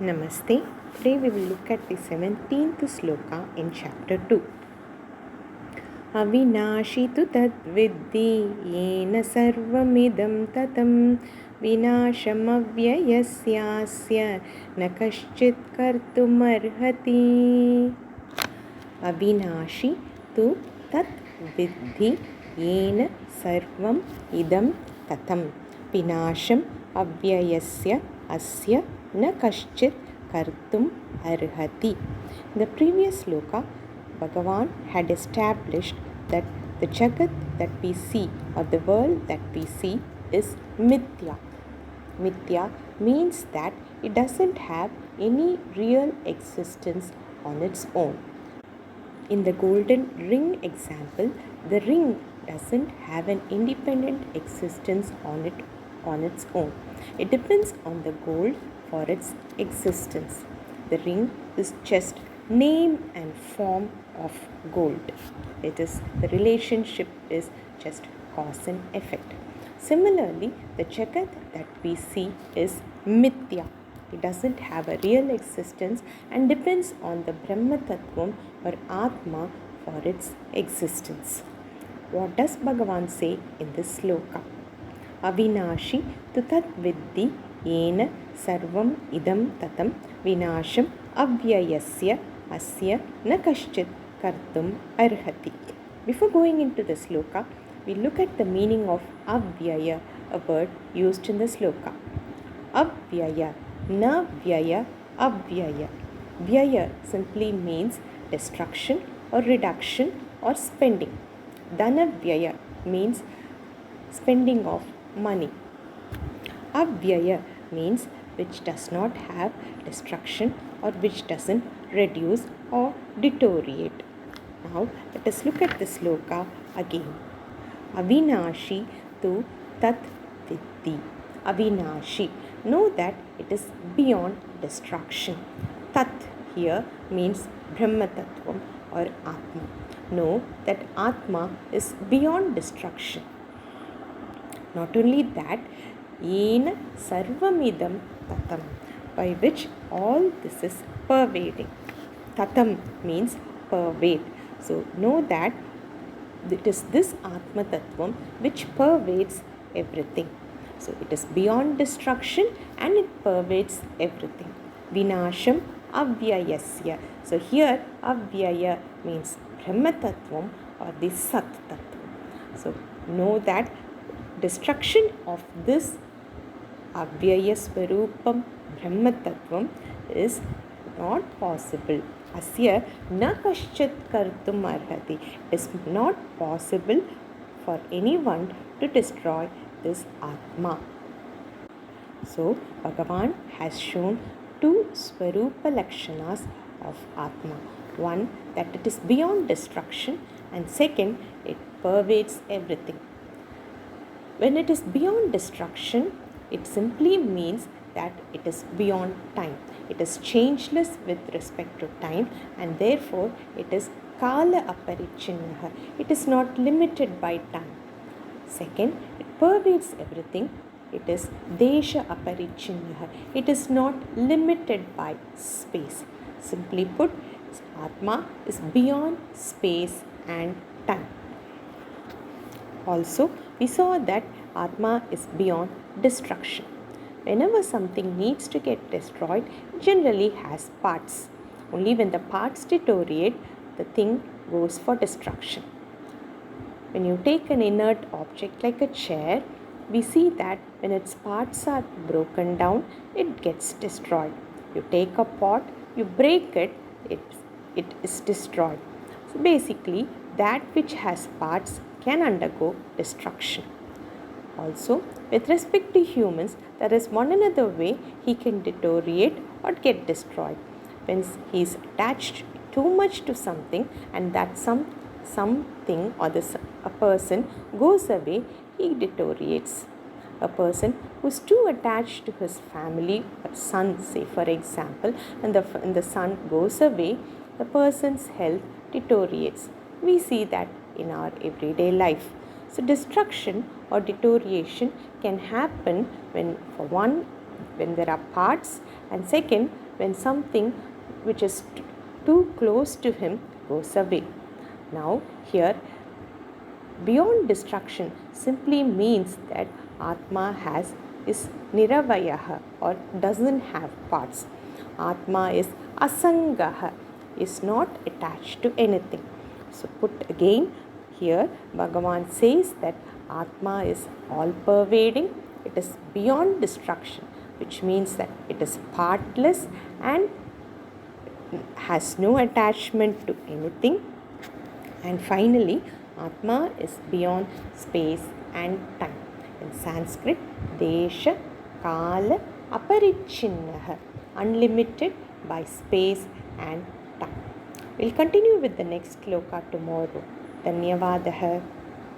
Namaste. Today we will look at the 17th sloka in chapter 2. Avināśi tu tad viddhi yena sarvam tatam vināśam avyayasyāsya na kaścit kartum arhati. Avināśi tu tad viddhi yena sarvam tatam vināśam avyayasyāsya na kaścit kartum arhati. In the previous sloka, Bhagavan had established that the jagat that we see or the world that we see is mithya. Mithya means that it doesn't have any real existence on its own. In the golden ring example, the ring doesn't have an independent existence on its own. It depends on the gold for its existence. The ring is just name and form of gold. The relationship is just cause and effect. Similarly, the jagat that we see is mithya. It doesn't have a real existence and depends on the Brahma Tattvam or Atma for its existence. What does Bhagavan say in this sloka? Avināśi tu tad viddhi yena sarvam idaṁ tatam vināśam avyayasyāsya na kaścit kartum arhati. Before going into the sloka, we look at the meaning of avyaya, a word used in the sloka. Avyaya, na vyaya, avyaya. Vyaya simply means destruction or reduction or spending. Dhana vyaya means spending of money. Avyaya means which does not have destruction or which doesn't reduce or deteriorate. Now let us look at the sloka again. Avināśi tu tat viddhi. Avināśi. Know that it is beyond destruction. Tat here means Brahma Tattvam or Atma. Know that Atma is beyond destruction. Not only that, yena sarvam tatam, by which all this is pervading. Tatam means pervade. So know that it is this Atma Tattvam which pervades everything. So it is beyond destruction and it pervades everything. Vināśam avyayasyāsya. So here avyaya means Brahma Tattvam or the Sat Tattvam. So know that destruction of this avyaya swarupam Brahma Tattvam is not possible. Asya na kaścit kartum arhati. It is not possible for anyone to destroy this Atma. So Bhagavan has shown two swarupa lakshanas of Atma. One, that it is beyond destruction, and second, it pervades everything. When it is beyond destruction, it simply means that it is beyond time. It is changeless with respect to time, and therefore it is kala aparichinnaha. It is not limited by time. Second, it pervades everything. It is desha aparichinnaha. It is not limited by space. Simply put, Atma is beyond space and time. Also, we saw that Atma is beyond destruction. Whenever something needs to get destroyed, it generally has parts. Only when the parts deteriorate, the thing goes for destruction. When you take an inert object like a chair, we see that when its parts are broken down, it gets destroyed. You take a pot, you break it, it is destroyed. So basically, that which has parts can undergo destruction. Also, with respect to humans, there is one another way he can deteriorate or get destroyed. When he is attached too much to something and that something or a person goes away, he deteriorates. A person who is too attached to his family or son, say for example, and the son goes away, the person's health deteriorates. We see that in our everyday life. So destruction or deterioration can happen when there are parts, and second, when something which is too close to him goes away. Now here, beyond destruction simply means that Atma is niravayah or doesn't have parts. Atma is asangah, is not attached to anything. So put again, here Bhagavan says that Atma is all pervading, it is beyond destruction, which means that it is partless and has no attachment to anything. And finally, Atma is beyond space and time. In Sanskrit, desha, kala, aparichinnah, unlimited by space and time. We'll continue with the next sloka tomorrow. Dhanyavadaha.